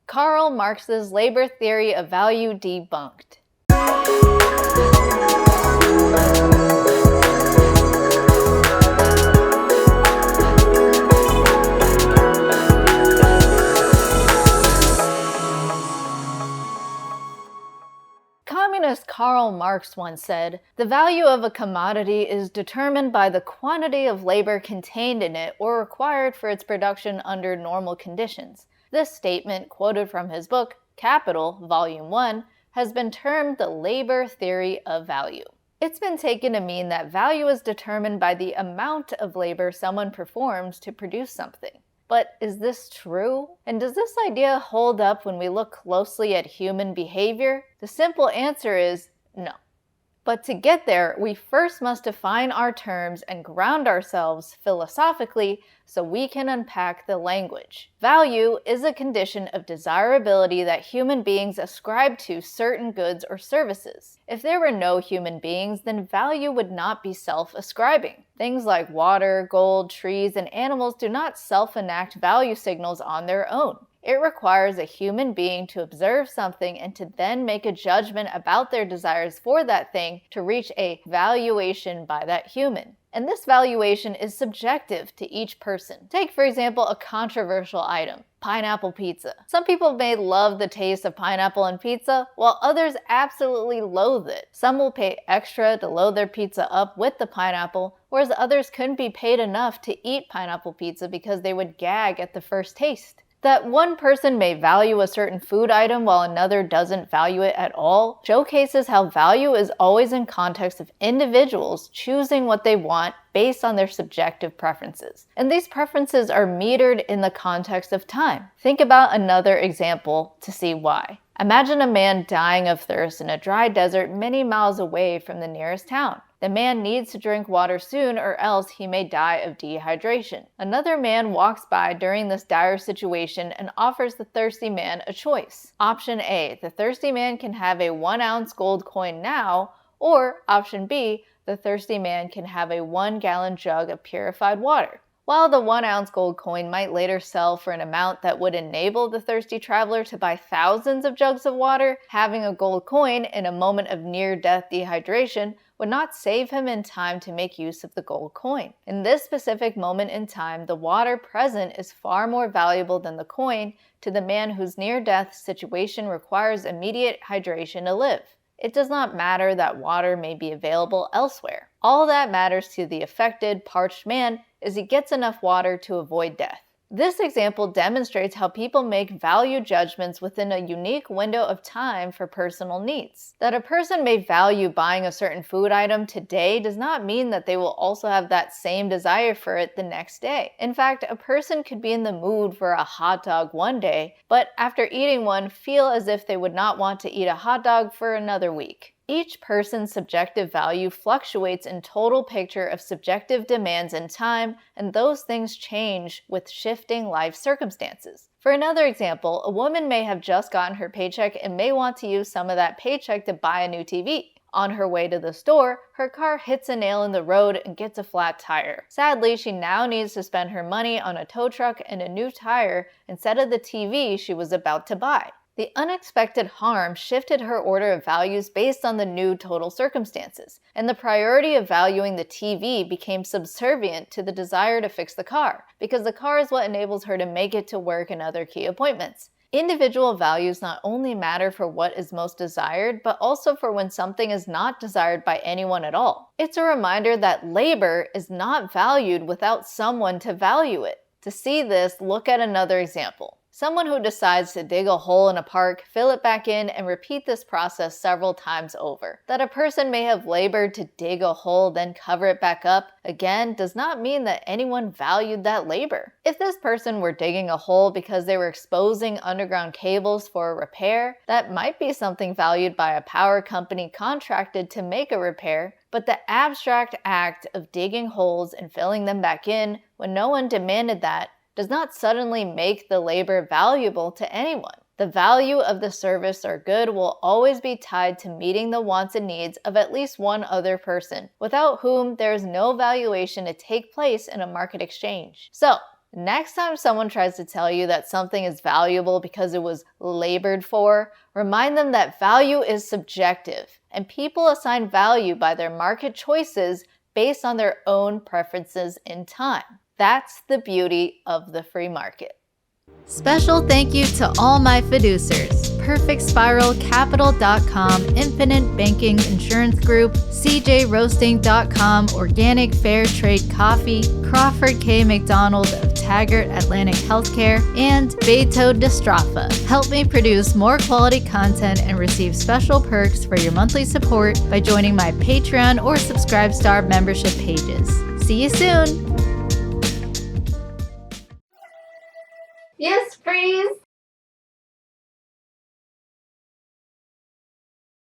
Karl Marx's labor theory of value debunked. Communist Karl Marx once said, "The value of a commodity is determined by the quantity of labor contained in it or required for its production under normal conditions." This statement, quoted from his book, Capital, Volume 1, has been termed the labor theory of value. It's been taken to mean that value is determined by the amount of labor someone performs to produce something. But is this true? And does this idea hold up when we look closely at human behavior? The simple answer is no. But to get there, we first must define our terms and ground ourselves philosophically so we can unpack the language. Value is a condition of desirability that human beings ascribe to certain goods or services. If there were no human beings, then value would not be self-ascribing. Things like water, gold, trees, and animals do not self-enact value signals on their own. It requires a human being to observe something and to then make a judgment about their desires for that thing to reach a valuation by that human. And this valuation is subjective to each person. Take, for example, a controversial item, pineapple pizza. Some people may love the taste of pineapple in pizza, while others absolutely loathe it. Some will pay extra to load their pizza up with the pineapple, whereas others couldn't be paid enough to eat pineapple pizza because they would gag at the first taste. That one person may value a certain food item while another doesn't value it at all showcases how value is always in context of individuals choosing what they want based on their subjective preferences. And these preferences are metered in the context of time. Think about another example to see why. Imagine a man dying of thirst in a dry desert many miles away from the nearest town. The man needs to drink water soon or else he may die of dehydration. Another man walks by during this dire situation and offers the thirsty man a choice. Option A, the thirsty man can have a 1-ounce gold coin now, or option B, the thirsty man can have a 1-gallon jug of purified water. While the 1-ounce gold coin might later sell for an amount that would enable the thirsty traveler to buy thousands of jugs of water, having a gold coin in a moment of near-death dehydration would not save him in time to make use of the gold coin. In this specific moment in time, the water present is far more valuable than the coin to the man whose near-death situation requires immediate hydration to live. It does not matter that water may be available elsewhere. All that matters to the affected, parched man is he gets enough water to avoid death. This example demonstrates how people make value judgments within a unique window of time for personal needs. That a person may value buying a certain food item today does not mean that they will also have that same desire for it the next day. In fact, a person could be in the mood for a hot dog one day, but after eating one feel as if they would not want to eat a hot dog for another week. Each person's subjective value fluctuates in total picture of subjective demands in time, and those things change with shifting life circumstances. For another example, a woman may have just gotten her paycheck and may want to use some of that paycheck to buy a new TV. On her way to the store, her car hits a nail in the road and gets a flat tire. Sadly, she now needs to spend her money on a tow truck and a new tire instead of the TV she was about to buy. The unexpected harm shifted her order of values based on the new total circumstances, and the priority of valuing the TV became subservient to the desire to fix the car, because the car is what enables her to make it to work and other key appointments. Individual values not only matter for what is most desired, but also for when something is not desired by anyone at all. It's a reminder that labor is not valued without someone to value it. To see this, look at another example. Someone who decides to dig a hole in a park, fill it back in, and repeat this process several times over. That a person may have labored to dig a hole, then cover it back up, again, does not mean that anyone valued that labor. If this person were digging a hole because they were exposing underground cables for a repair, that might be something valued by a power company contracted to make a repair, but the abstract act of digging holes and filling them back in when no one demanded that does not suddenly make the labor valuable to anyone. The value of the service or good will always be tied to meeting the wants and needs of at least one other person, without whom there is no valuation to take place in a market exchange. So, Next time someone tries to tell you that something is valuable because it was labored for, remind them that value is subjective, and people assign value by their market choices based on their own preferences in time. That's the beauty of the free market. Special thank you to all my fiduciaries: Perfect Spiral, Capital.com, Infinite Banking Insurance Group, CJRoasting.com, Organic Fair Trade Coffee, Crawford K. McDonald of Taggart Atlantic Healthcare, and Beto Destrafa. Help me produce more quality content and receive special perks for your monthly support by joining my Patreon or Subscribestar membership pages. See you soon! Yes, freeze!